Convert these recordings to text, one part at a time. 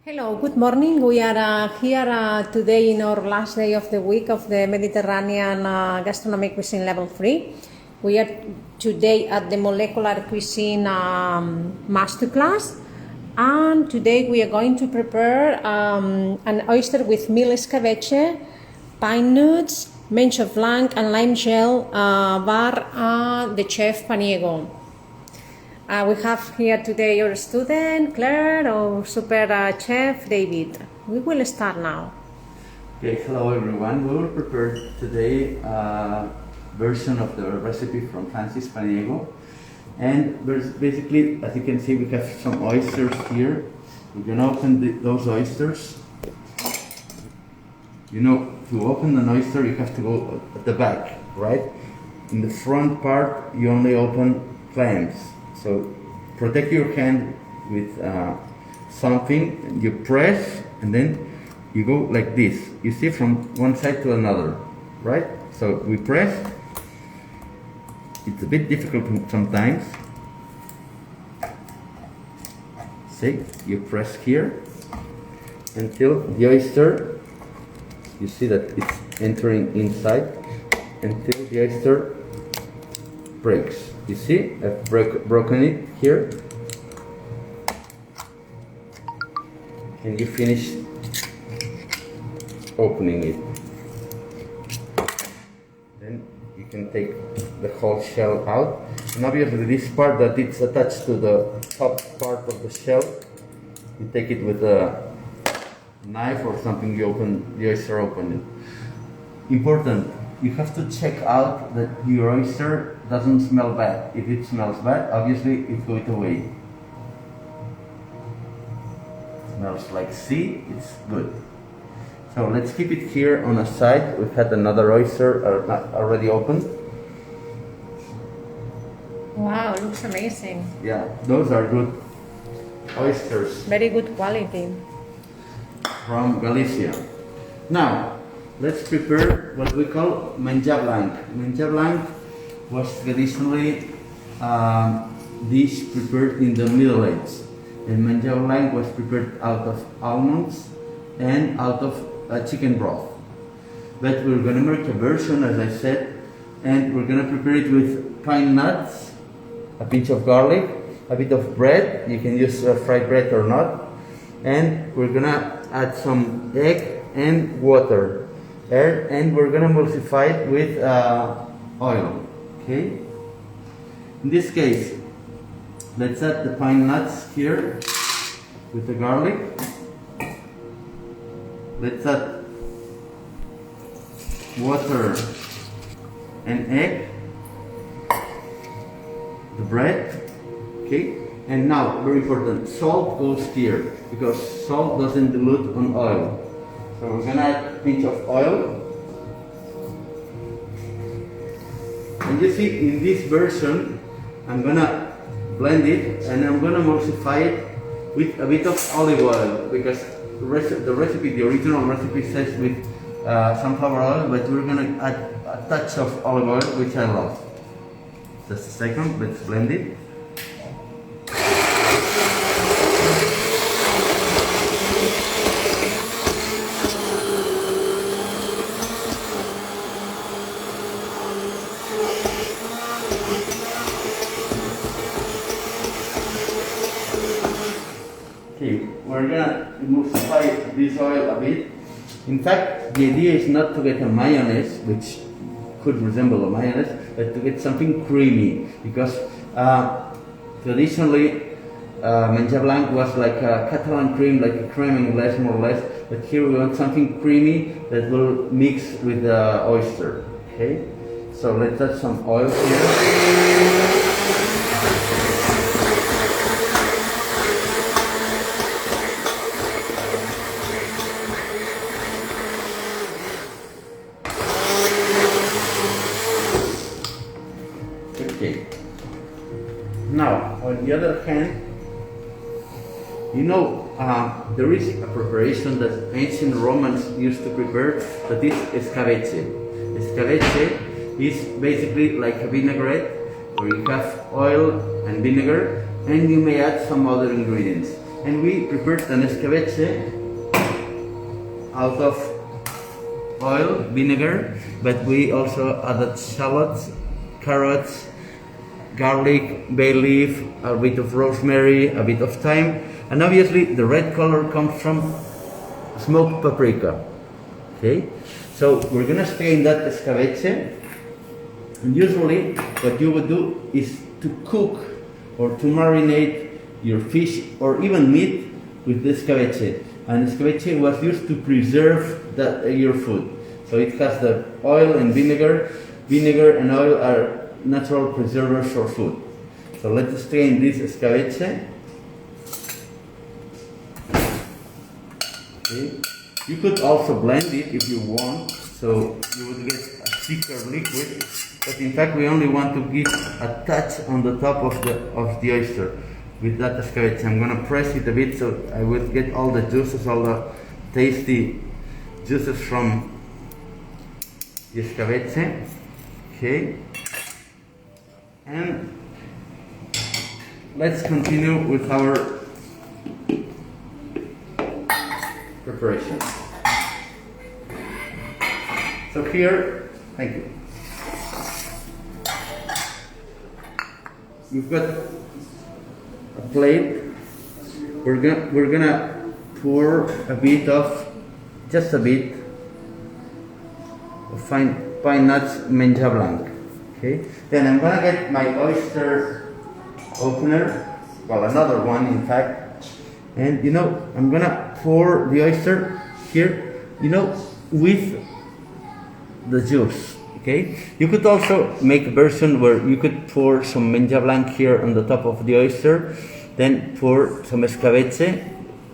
Hello, good morning. We are here today in our last day of the week of the Mediterranean Gastronomic Cuisine Level 3. We are today at the Molecular Cuisine Masterclass, and today we are going to prepare an oyster with meal escabeche, pine nuts, menjar blanc and lime gel by the chef Paniego. We have here today your student, Claire, or super chef, David. We will start now. Okay, hello everyone. We will prepare today a version of the recipe from Francis Paniego. And basically, as you can see, we have some oysters here. We're going to open those oysters. You know, to open an oyster, you have to go at the back, right? In the front part, you only open clams. So protect your hand with something, you press, and then you go like this. You see, from one side to another, right? So we press. It's a bit difficult sometimes. See, you press here until the oyster, you see that it's entering inside, until the oyster breaks. You see, I've broken it here. And you finish opening it. Then you can take the whole shell out. And obviously this part that it's attached to the top part of the shell, you take it with a knife or something, you open the oyster open it. Important, you have to check out that your oyster doesn't smell bad. If it smells bad, obviously it goes away. Smells like sea, it's good. So let's keep it here on a side. We've had another oyster already opened. Wow, looks amazing. Yeah, those are good oysters. Very good quality. From Galicia. Now, let's prepare what we call menjar blanc. Menjar blanc was traditionally dish prepared in the Middle Ages. And menjar blanc was prepared out of almonds and out of chicken broth. But we're going to make a version, as I said, and we're going to prepare it with pine nuts, a pinch of garlic, a bit of bread. You can use fried bread or not. And we're going to add some egg and water. And we're going to emulsify it with oil. Okay? In this case, let's add the pine nuts here with the garlic. Let's add water and egg, the bread. Okay? And now, very important, salt goes here because salt doesn't dilute on oil. So we're going to add a pinch of oil. And you see, in this version, I'm going to blend it and I'm going to emulsify it with a bit of olive oil because the recipe, the original recipe says with sunflower oil, but we're going to add a touch of olive oil, which I love. Just a second, let's blend it. Okay, we're gonna emulsify this oil a bit. In fact, the idea is not to get a mayonnaise, which could resemble a mayonnaise, but to get something creamy. Because traditionally, menjar blanc was like a Catalan cream, like a creme anglaise more or less. But here we want something creamy that will mix with the oyster. Okay, so let's add some oil here. Okay. Now, on the other hand, you know, there is a preparation that ancient Romans used to prepare that is escabeche. Escabeche is basically like a vinaigrette where you have oil and vinegar and you may add some other ingredients. And we prepared an escabeche out of oil, vinegar, but we also added shallots, carrots, garlic, bay leaf, a bit of rosemary, a bit of thyme, and obviously the red color comes from smoked paprika. Okay, so we're gonna strain that escabeche, and usually what you would do is to cook or to marinate your fish or even meat with the escabeche. And escabeche was used to preserve your food. So it has the oil and vinegar. Vinegar and oil are natural preservers for food. So let's strain this escabeche. Okay. You could also blend it if you want, so you would get a thicker liquid. But in fact, we only want to give a touch on the top of the oyster with that escabeche. I'm gonna press it a bit so I will get all the juices, all the tasty juices from the escabeche. Okay. And let's continue with our preparation. So here, thank you. We've got a plate. We're gonna pour just a bit of pine nuts menjar blanc. Okay. Then I'm gonna get my oyster opener, well, another one in fact, and I'm gonna pour the oyster here, with the juice. Okay. You could also make a version where you could pour some menjar blanc here on the top of the oyster, then pour some escabeche.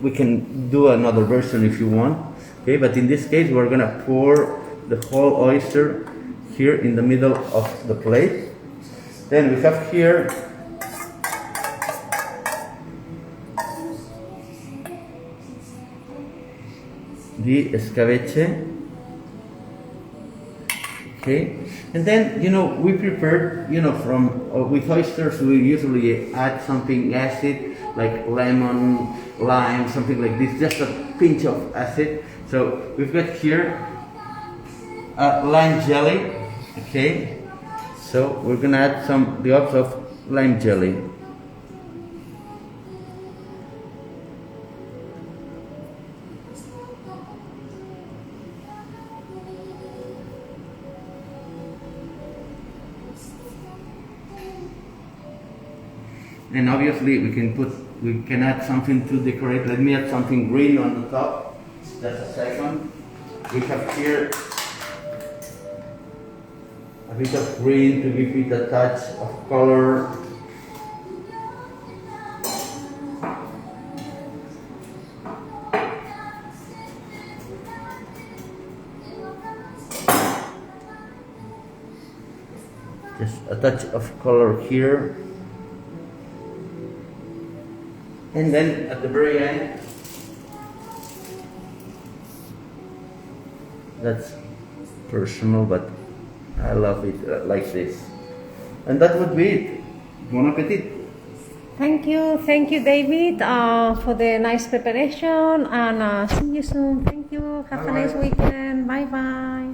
We can do another version if you want. Okay, but in this case we're gonna pour the whole oyster here in the middle of the plate. Then we have here the escabeche. Okay, and then we prepared with oysters we usually add something acid like lemon, lime, something like this, just a pinch of acid. So we've got here lime jelly. Okay, so we're gonna add some drops of lime jelly. And obviously we can add something to decorate. Let me add something green on the top. Just a second. We have here a bit of green to give it a touch of color. Just a touch of color here. And then at the very end, that's personal, but I love it like this. And that would be it. Bon appetit. Thank you, David, for the nice preparation, and see you soon. Thank you. Have a nice weekend. Bye bye.